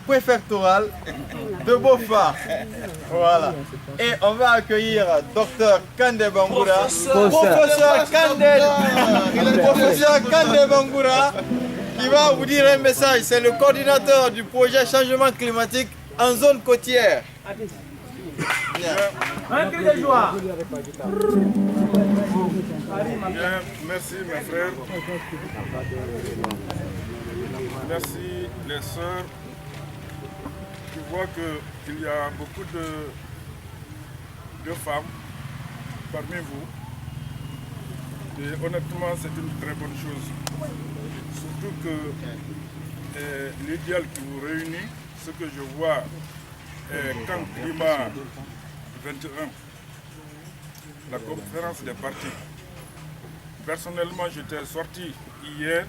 préfectorale de Bofa. Voilà. Et on va accueillir Dr Kande Bangoura, professeur Kande Bangoura, qui va vous dire un message. C'est le coordinateur du projet changement climatique en zone côtière. Bien, merci mes frères. Merci les sœurs. Je vois qu'il y a beaucoup de femmes parmi vous. Et honnêtement, c'est une très bonne chose. Surtout que l'idéal qui vous réunit, ce que je vois quand Climat 21, la conférence des partis. Personnellement, j'étais sorti hier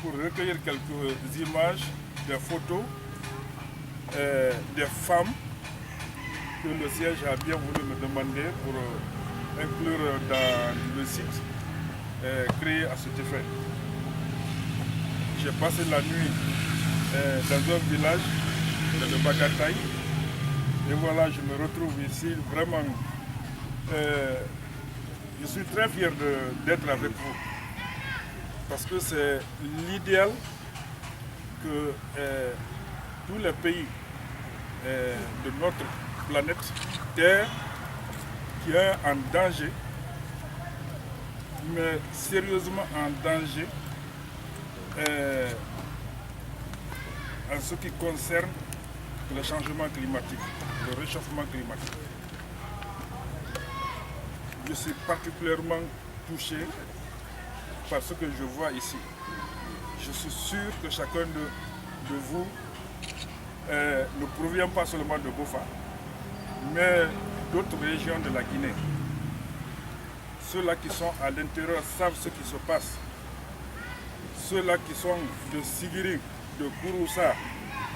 pour recueillir quelques images, des photos des femmes que le siège a bien voulu me demander pour inclure dans le site créé à cet effet. J'ai passé la nuit dans un village, le Bagataï, et voilà, je me retrouve ici vraiment. Je suis très fier d'être avec vous parce que c'est l'idéal que tous les pays de notre planète Terre qui est en danger, mais sérieusement en danger en ce qui concerne le changement climatique, le réchauffement climatique. Je suis particulièrement touché par ce que je vois ici. Je suis sûr que chacun de vous ne provient pas seulement de Bofa, mais d'autres régions de la Guinée. Ceux-là qui sont à l'intérieur savent ce qui se passe. Ceux-là qui sont de Sigiri, de Kouroussa,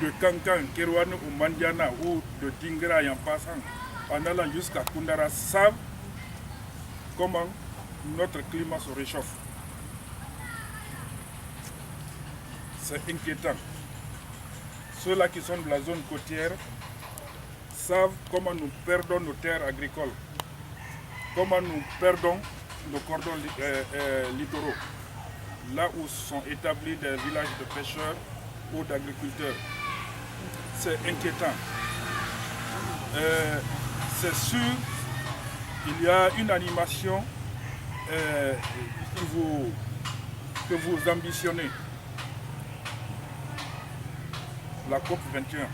de Kankan, Kerouane ou Mandiana ou de Dingra en passant, en allant jusqu'à Koundara savent comment notre climat se réchauffe. C'est inquiétant. Ceux-là qui sont de la zone côtière savent comment nous perdons nos terres agricoles, comment nous perdons nos cordons littoraux, là où sont établis des villages de pêcheurs ou d'agriculteurs. C'est inquiétant. C'est sûr, il y a une animation que vous ambitionnez. La COP 21.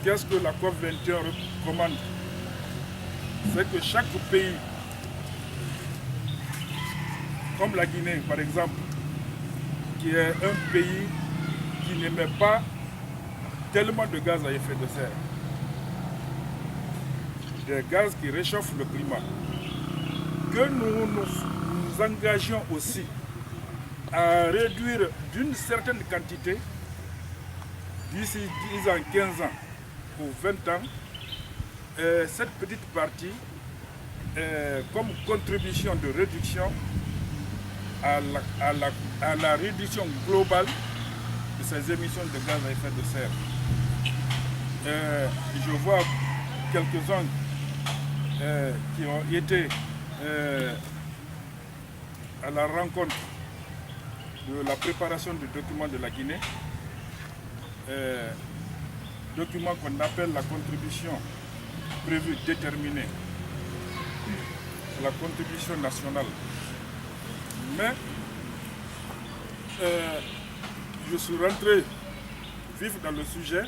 Qu'est-ce que la COP 21 recommande? C'est que chaque pays, comme la Guinée par exemple, qui est un pays qui n'émet pas tellement de gaz à effet de serre, des gaz qui réchauffent le climat, que nous nous engagions aussi à réduire d'une certaine quantité d'ici 10 ans, 15 ans ou 20 ans, cette petite partie comme contribution de réduction à la réduction globale de ces émissions de gaz à effet de serre. Je vois quelques-uns qui ont été à la rencontre de la préparation du document de la Guinée, document qu'on appelle la contribution prévue déterminée, la contribution nationale. Mais je suis rentré vif dans le sujet.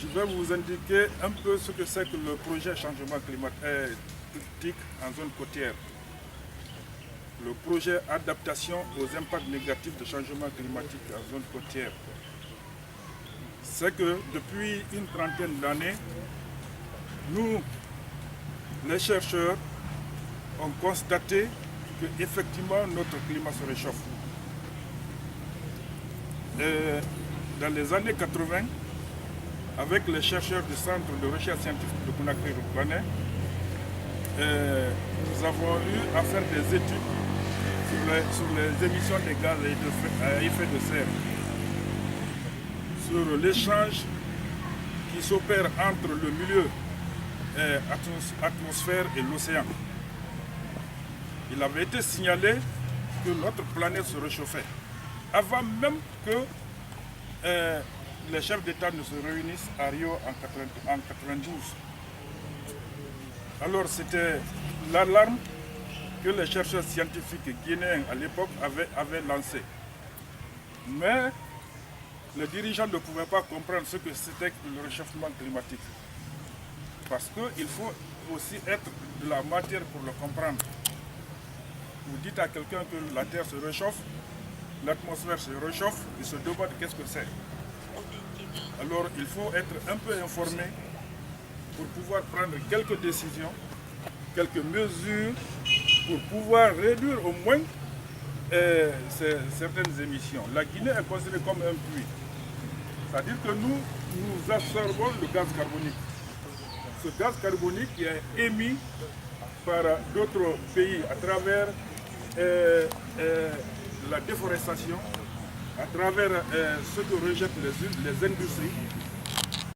Je vais vous indiquer un peu ce que c'est que le projet changement climatique en zone côtière. Le projet adaptation aux impacts négatifs de changement climatique en zone côtière. C'est que depuis une trentaine d'années, nous, les chercheurs, ont constaté qu'effectivement notre climat se réchauffe. Et dans les années 80, avec les chercheurs du Centre de recherche scientifique de Conakry-Roubané, nous avons eu à faire des études sur les émissions de gaz à effet de serre, sur l'échange qui s'opère entre le milieu atmosphère et l'océan. Il avait été signalé que notre planète se réchauffait avant même que les chefs d'État ne se réunissent à Rio en 92. Alors c'était l'alarme que les chercheurs scientifiques guinéens à l'époque avaient lancée. Mais les dirigeants ne pouvaient pas comprendre ce que c'était que le réchauffement climatique. Parce qu'il faut aussi être de la matière pour le comprendre. Vous dites à quelqu'un que la Terre se réchauffe, l'atmosphère se réchauffe, il se demande qu'est-ce que c'est. Alors il faut être un peu informé pour pouvoir prendre quelques décisions, quelques mesures pour pouvoir réduire au moins certaines émissions. La Guinée est considérée comme un puits. C'est-à-dire que nous absorbons le gaz carbonique. Ce gaz carbonique qui est émis par d'autres pays à travers la déforestation, à travers ce que rejettent les industries,